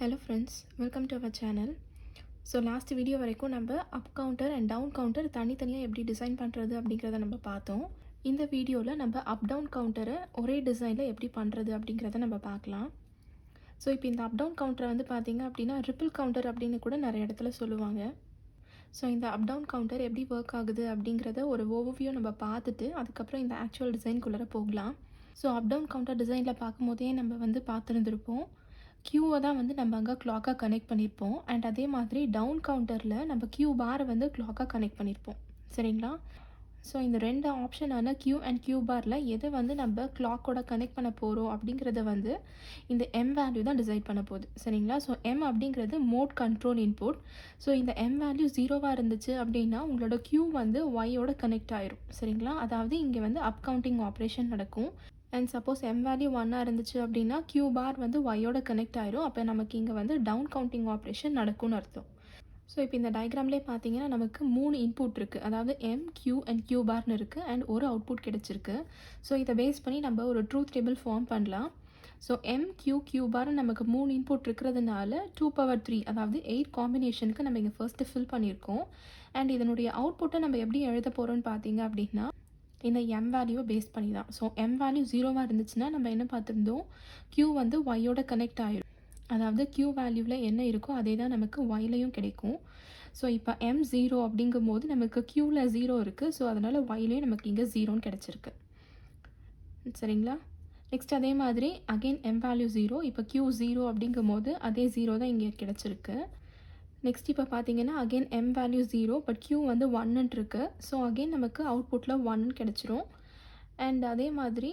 Hello friends, welcome to our channel. So last video வரைக்கும் நம்ம up counter and down counter தனித்தனியாக எப்படி design பண்ணுறது அப்படிங்கிறத நம்ம பார்த்தோம். இந்த வீடியோவில் நம்ம அப் டவுன் கவுண்டரை ஒரே டிசைனில் எப்படி பண்ணுறது அப்படிங்கிறத நம்ம பார்க்கலாம். ஸோ இப்போ இந்த அப் டவுன் கவுண்டரை வந்து பார்த்திங்க அப்படின்னா ரிப்பிள் கவுண்டர் அப்படின்னு கூட நிறைய இடத்துல சொல்லுவாங்க. ஸோ இந்த அப் டவுன் கவுண்டர் எப்படி ஒர்க் ஆகுது அப்படிங்கிறத ஒரு ஓவர்வியூ நம்ம பார்த்துட்டு அதுக்கப்புறம் இந்த ஆக்சுவல் டிசைன்குள்ளே போகலாம். ஸோ அப் டவுன் கவுண்டர் டிசைனில் பார்க்கும்போதே நம்ம வந்து பார்த்துருந்துருப்போம். க்யூவை தான் வந்து நம்ம அங்கே கிளாக்காக கனெக்ட் பண்ணியிருப்போம். அண்ட் அதே மாதிரி டவுன் கவுண்டரில் நம்ம க்யூ பாரை வந்து கிளாக்காக கனெக்ட் பண்ணியிருப்போம். சரிங்களா? ஸோ இந்த ரெண்டு ஆப்ஷனான க்யூ அண்ட் க்யூ பாரில் எதை வந்து நம்ம கிளாக்கோட கனெக்ட் பண்ண போகிறோம் அப்படிங்கிறத வந்து இந்த எம் வேல்யூ தான் டிசைட் பண்ண போகுது. சரிங்களா? ஸோ எம் அப்படிங்கிறது மோட் கண்ட்ரோல் இன்புட். ஸோ இந்த எம் வேல்யூ 0வாக இருந்துச்சு அப்படின்னா உங்களோட க்யூ வந்து ஒய்யோட கனெக்ட் ஆயிரும். சரிங்களா? அதாவது இங்கே வந்து அப் கவுண்டிங் ஆப்ரேஷன் நடக்கும். அண்ட் சப்போஸ் எம் வேல்யூ 1ஆக இருந்துச்சு அப்படின்னா க்யூ பார் வந்து ஒய்யோட கனெக்ட் ஆயிரும். அப்போ நமக்கு இங்கே வந்து டவுன் கவுண்டிங் ஆப்ரேஷன் நடக்கும்னு அர்த்தம். ஸோ இப்போ இந்த டயக்ராம்லேயே பார்த்தீங்கன்னா நமக்கு 3 இன்புட் இருக்குது. அதாவது எம், க்யூ அண்ட் க்யூ பார்னு இருக்குது. அண்ட் ஒரு அவுட்புட் கிடச்சிருக்கு. ஸோ இதை பேஸ் பண்ணி நம்ம ஒரு ட்ரூத் டேபிள் ஃபார்ம் பண்ணலாம். ஸோ எம், க்யூ பார் நமக்கு 3 இன்புட் இருக்கிறதுனால 2^3 அதாவது 8 காம்பினேஷனுக்கு நம்ம இங்கே ஃபர்ஸ்ட்டு ஃபில் பண்ணியிருக்கோம். அண்ட் இதனுடைய அவுட்புட்டை நம்ம எப்படி எழுத போகிறோம்னு பார்த்தீங்க அப்படின்னா இந்த எம் வேல்யூவை பேஸ் பண்ணி தான். ஸோ எம் வேல்யூ 0வாக இருந்துச்சுன்னா நம்ம என்ன பார்த்துருந்தோம், க்யூ வந்து ஒய்யோட கனெக்ட் ஆகிடும். அதாவது க்யூ வேல்யூவில் என்ன இருக்கோ அதே தான் நமக்கு ஒய்லையும் கிடைக்கும். ஸோ இப்போ எம் 0 அப்படிங்கும்போது நமக்கு க்யூவில் 0 இருக்குது. ஸோ அதனால் ஒய்லையும் நமக்கு இங்கே 0ன்னு கிடச்சிருக்கு. சரிங்களா? நெக்ஸ்ட் அதே மாதிரி அகெயின் எம் வேல்யூ 0, இப்போ க்யூ 0 அப்படிங்கும்போது அதே 0 தான் இங்கே கிடச்சிருக்கு. நெக்ஸ்ட் இப்போ பார்த்தீங்கன்னா again M value 0, but Q வந்து 1ன்னு இருக்குது. ஸோ அகெயின் நமக்கு அவுட்புட்டில் 1 கிடச்சிரும். அண்ட் அதே மாதிரி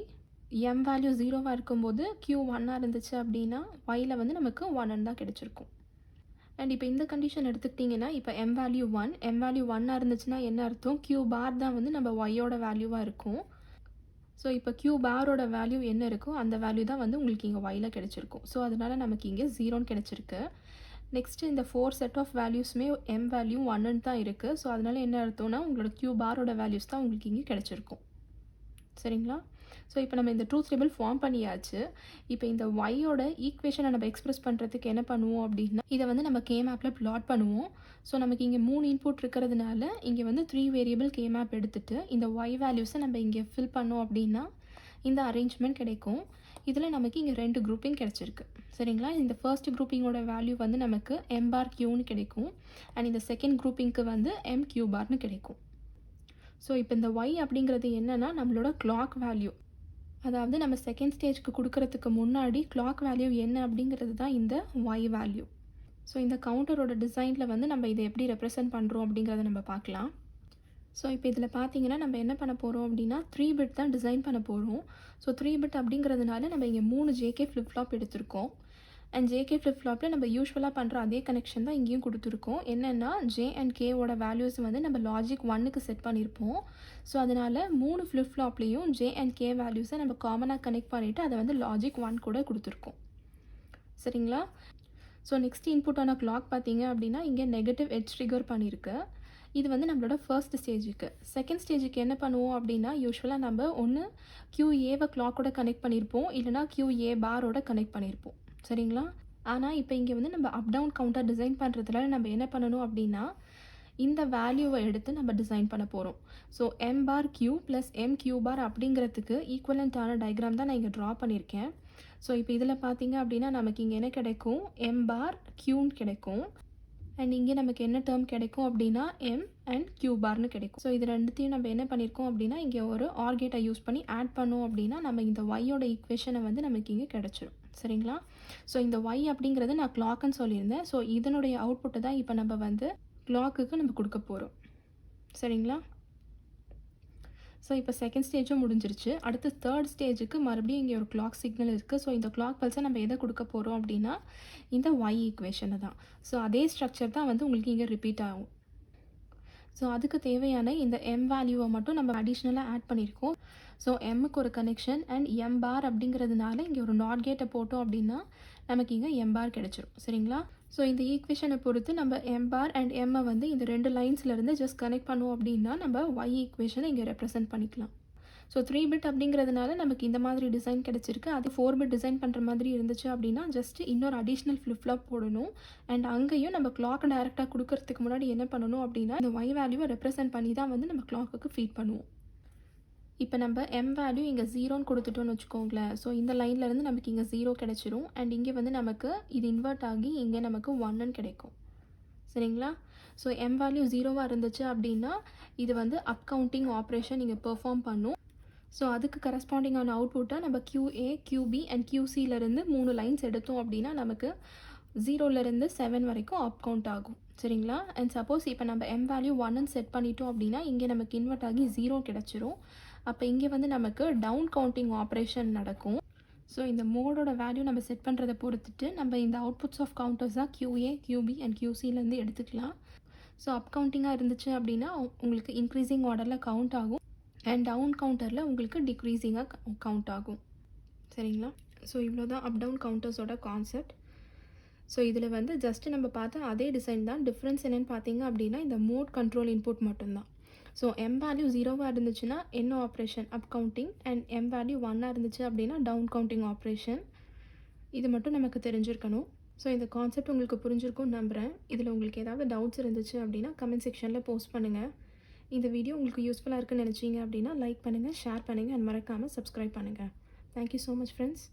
எம் வேல்யூ 0வாக இருக்கும்போது க்யூ 1ஆக இருந்துச்சு அப்படின்னா ஒயில் வந்து நமக்கு 1ன்னு தான் கிடச்சிருக்கும். அண்ட் இப்போ இந்த கண்டிஷன் எடுத்துக்கிட்டிங்கன்னா இப்போ எம் வேல்யூ 1ஆக இருந்துச்சுன்னா என்ன அர்த்தம், க்யூ பார் தான் வந்து நம்ம ஒய்யோட வேல்யூவாக இருக்கும். ஸோ இப்போ க்யூ பாரோட வேல்யூ என்ன இருக்கோ அந்த வேல்யூ தான் வந்து உங்களுக்கு இங்கே ஒயில் கிடச்சிருக்கும். ஸோ அதனால் நமக்கு இங்கே 0ன்னு கிடச்சிருக்கு. நெக்ஸ்ட்டு இந்த 4 செட் ஆஃப் வேல்யூஸுமே எம் வேல்யூ 1ன்னு தான் இருக்குது. ஸோ அதனால் என்ன அர்த்தம்னா உங்களோட க்யூ பாரோட வேல்யூஸ் தான் உங்களுக்கு இங்கே கிடச்சிருக்கும். சரிங்களா? ஸோ இப்போ நம்ம இந்த ட்ரூத் டேபிள் ஃபார்ம் பண்ணியாச்சு. இப்போ இந்த ஒய்யோட ஈக்குவேஷனை நம்ம எக்ஸ்பிரஸ் பண்ணுறதுக்கு என்ன பண்ணுவோம் அப்படின்னா இதை வந்து நம்ம கே மேப்பில் ப்ளாட் பண்ணுவோம். ஸோ நமக்கு இங்கே 3 இன்புட் இருக்கிறதுனால இங்கே வந்து 3 வேரியபிள் கே மேப் எடுத்துகிட்டு இந்த ஒய் வேல்யூஸை நம்ம இங்கே ஃபில் பண்ணோம் அப்படின்னா இந்த அரேஞ்ச்மெண்ட் கிடைக்கும். இதில் நமக்கு இங்கே 2 குரூப்பிங் கிடச்சிருக்கு. சரிங்களா? இந்த ஃபர்ஸ்ட் குரூப்பிங்கோட வேல்யூ வந்து நமக்கு எம் பார் க்யூன்னு கிடைக்கும். அண்ட் இந்த செகண்ட் குரூப்பிங்க்கு வந்து எம் க்யூ பார்னு கிடைக்கும். ஸோ இப்போ இந்த ஒய் அப்படிங்கிறது என்னென்னா நம்மளோட கிளாக் வேல்யூ. அதாவது நம்ம செகண்ட் ஸ்டேஜ்க்கு கொடுக்கறதுக்கு முன்னாடி கிளாக் வேல்யூ என்ன அப்படிங்கிறது தான் இந்த ஒய் வேல்யூ. ஸோ இந்த கவுண்டரோட டிசைனில் வந்து நம்ம இதை எப்படி ரெப்ரசன்ட் பண்ணுறோம் அப்படிங்கிறத நம்ம பார்க்கலாம். ஸோ இப்போ இதில் பார்த்தீங்கன்னா நம்ம என்ன பண்ண போகிறோம் அப்படின்னா 3 பிட் தான் டிசைன் பண்ண போகிறோம். ஸோ 3 பிட் அப்படிங்கிறதுனால நம்ம இங்கே 3 ஜேகே ஃப்ளிப் ஃப்ளாப் எடுத்திருக்கோம். அண்ட் ஜேகே ஃப்ளிப் ஃப்ளாப்பில் நம்ம யூஸ்வலாக பண்ணுற அதே கனெக்ஷன் தான் இங்கேயும் கொடுத்துருக்கோம். என்னென்னா ஜே அண்ட் கேவோட வேல்யூஸ் வந்து நம்ம லாஜிக் 1க்கு செட் பண்ணியிருப்போம். ஸோ அதனால் 3 ஃப்ளிப் ஃப்ளாப்லேயும் ஜே அண்ட் கே வேல்யூஸை நம்ம காமனாக கனெக்ட் பண்ணிவிட்டு அதை வந்து லாஜிக் 1 கூட கொடுத்துருக்கோம். சரிங்களா? ஸோ நெக்ஸ்ட் இன்புட்டான கிளாக் பார்த்தீங்க அப்படின்னா இங்கே நெகட்டிவ் எட்ஜ் ட்ரிகர் பண்ணியிருக்கு. இது வந்து நம்மளோட ஃபர்ஸ்ட் ஸ்டேஜுக்கு. செகண்ட் ஸ்டேஜுக்கு என்ன பண்ணுவோம் அப்படின்னா யூஸ்வலாக நம்ம ஒன்று க்யூஏவை கிளாக்கோட கனெக்ட் பண்ணியிருப்போம், இல்லைனா க்யூஏ பாரோட கனெக்ட் பண்ணியிருப்போம். சரிங்களா? ஆனால் இப்போ இங்கே வந்து நம்ம அப் டவுன் கவுண்டர் டிசைன் பண்ணுறதுனால நம்ம என்ன பண்ணணும் அப்படின்னா இந்த வேல்யூவை எடுத்து நம்ம டிசைன் பண்ண போகிறோம். ஸோ எம் பார் க்யூ ப்ளஸ் எம் க்யூ பார் அப்படிங்கிறதுக்கு ஈக்குவலண்ட்டான டயக்ராம் தான் நான் இங்கே ட்ரா பண்ணியிருக்கேன். ஸோ இப்போ இதில் பார்த்தீங்க அப்படின்னா நமக்கு இங்கே என்ன கிடைக்கும், எம் பார் க்யூன்னு கிடைக்கும். அண்ட் இங்கே நமக்கு என்ன டேர்ம் கிடைக்கும் அப்படின்னா எம் அண்ட் க்யூ பார்னு கிடைக்கும். ஸோ இது ரெண்டுத்தையும் நம்ம என்ன பண்ணியிருக்கோம் அப்படின்னா இங்கே ஒரு ஆர் கேட்டை யூஸ் பண்ணி ஆட் பண்ணோம் அப்படின்னா நம்ம இந்த ஒய்யோட ஈக்குவேஷனை வந்து நமக்கு இங்கே கிடச்சிரும். சரிங்களா? ஸோ இந்த ஒய் அப்படிங்கிறது நான் கிளாக்குன்னு சொல்லியிருந்தேன். ஸோ இதனுடைய அவுட்புட்டை தான் இப்போ நம்ம வந்து கிளாக்குக்கு நம்ம கொடுக்க போகிறோம். சரிங்களா? ஸோ இப்போ செகண்ட் ஸ்டேஜும் முடிஞ்சிருச்சு. அடுத்து தேர்ட் ஸ்டேஜுக்கு மறுபடியும் இங்கே ஒரு கிளாக் சிக்னல் இருக்குது. ஸோ இந்த கிளாக் பல்ஸை நம்ம எதை கொடுக்க போகிறோம் அப்படின்னா இந்த ஒய் ஈக்குவேஷனை தான். ஸோ அதே ஸ்ட்ரக்சர் தான் வந்து உங்களுக்கு இங்கே ரிப்பீட் ஆகும். ஸோ அதுக்கு தேவையான இந்த எம் வேல்யூவை மட்டும் நம்ம அடிஷ்னலாக ஆட் பண்ணியிருக்கோம். ஸோ எம்முக்கு ஒரு கனெக்ஷன் அண்ட் எம் பார் அப்படிங்கிறதுனால இங்கே ஒரு நாட் கேட்டை போட்டோம் அப்படின்னா நமக்கு இங்கே எம் பார் கிடச்சிரும். சரிங்களா? ஸோ இந்த ஈக்குவேஷனை பொறுத்து நம்ம எம் பார் அண்ட் எம்மை வந்து இந்த 2 லைன்ஸ்லேருந்து ஜஸ்ட் கனெக்ட் பண்ணுவோம் அப்படின்னா நம்ம ஒய் ஈக்குவேஷனை இங்கே ரெப்ரசன்ட் பண்ணிக்கலாம். ஸோ 3 பிட் அப்படிங்கிறதுனால நமக்கு இந்த மாதிரி டிசைன் கிடச்சிருக்கு. அது 4 பிட் டிசைன் பண்ணுற மாதிரி இருந்துச்சு அப்படின்னா ஜஸ்ட் இன்னொரு அடிஷ்னல் ஃப்ளிப் ஃப்ளாப் போடணும். அண்ட் அங்கேயும் நம்ம கிளாக் டைரெக்டாக கொடுக்கறதுக்கு முன்னாடி என்ன பண்ணணும் அப்படின்னா இந்த ஒய் வேல்யூவை ரெப்ரசென்ட் பண்ணி தான் வந்து நம்ம கிளாக்குக்கு ஃபீட் பண்ணுவோம். இப்போ நம்ம எம் வேல்யூ இங்கே 0ன்னு கொடுத்துட்டோன்னு வச்சுக்கோங்களேன். ஸோ இந்த லைன்லேருந்து நமக்கு இங்கே 0 கிடச்சிரும். அண்ட் இங்கே வந்து நமக்கு இது இன்வெர்ட் ஆகி இங்கே நமக்கு 1ன்னு கிடைக்கும். சரிங்களா? ஸோ எம் வேல்யூ 0வாக இருந்துச்சு அப்படின்னா இது வந்து அப் கவுண்டிங் ஆப்ரேஷன் நீங்கள் பெர்ஃபார்ம் பண்ணும். ஸோ அதுக்கு கரஸ்பாண்டிங்கான அவுட்புட்டாக நம்ம QA, QB அண்ட் QCலேருந்து 3 லைன்ஸ் எடுத்தோம் அப்படின்னா நமக்கு 0லேருந்து 7 வரைக்கும் அப் கவுண்ட் ஆகும். சரிங்களா? அண்ட் சப்போஸ் இப்போ நம்ம எம் வேல்யூ 1ன்னு செட் பண்ணிட்டோம் அப்படின்னா இங்கே நமக்கு இன்வெர்ட் ஆகி 0 கிடச்சிரும். அப்போ இங்கே வந்து நமக்கு டவுன் கவுண்டிங் ஆப்ரேஷன் நடக்கும். ஸோ இந்த மோடோட வேல்யூ நம்ம செட் பண்ணுறதை பொறுத்துட்டு நம்ம இந்த அவுட்புட்ஸ் ஆஃப் கவுண்டர்ஸாக QA, QB அண்ட் QCலேருந்து எடுத்துக்கலாம். ஸோ அப் கவுண்டிங்காக இருந்துச்சு அப்படின்னா உங்களுக்கு இன்க்ரீஸிங் ஆர்டரில் கவுண்ட் ஆகும். அண்ட் டவுன் கவுண்டரில் உங்களுக்கு டிக்ரீஸிங்காக கவுண்ட் ஆகும். சரிங்களா? ஸோ இவ்வளோ தான் அப் டவுன் கவுண்டர்ஸோட கான்செப்ட். ஸோ இதில் வந்து ஜஸ்ட்டு நம்ம பார்த்த அதே டிசைன் தான். டிஃப்ரென்ஸ் என்னென்னு பார்த்தீங்க அப்படின்னா இந்த மோட் கண்ட்ரோல் இன்புட் மட்டும்தான். ஸோ எம் வேல்யூ 0வாக இருந்துச்சுன்னா என்ன operation up counting, and M value 1ஆக இருந்துச்சு அப்படின்னா டவுன் கவுண்டிங் ஆப்ரேஷன். இது மட்டும் நமக்கு தெரிஞ்சிருக்கணும். ஸோ இந்த கான்செப்ட் உங்களுக்கு புரிஞ்சிருக்கும்னு நம்புகிறேன். இதில் உங்களுக்கு ஏதாவது டவுட்ஸ் இருந்துச்சு அப்படின்னா கமெண்ட் செக்ஷனில் போஸ்ட் பண்ணுங்கள். இந்த வீடியோ உங்களுக்கு யூஸ்ஃபுல்லாக இருக்குன்னு நினச்சிங்க அப்படின்னா லைக் பண்ணுங்கள், ஷேர் பண்ணுங்கள் அண்ட் மறக்காமல் சப்ஸ்கிரைப் பண்ணுங்கள். Thank you so much friends.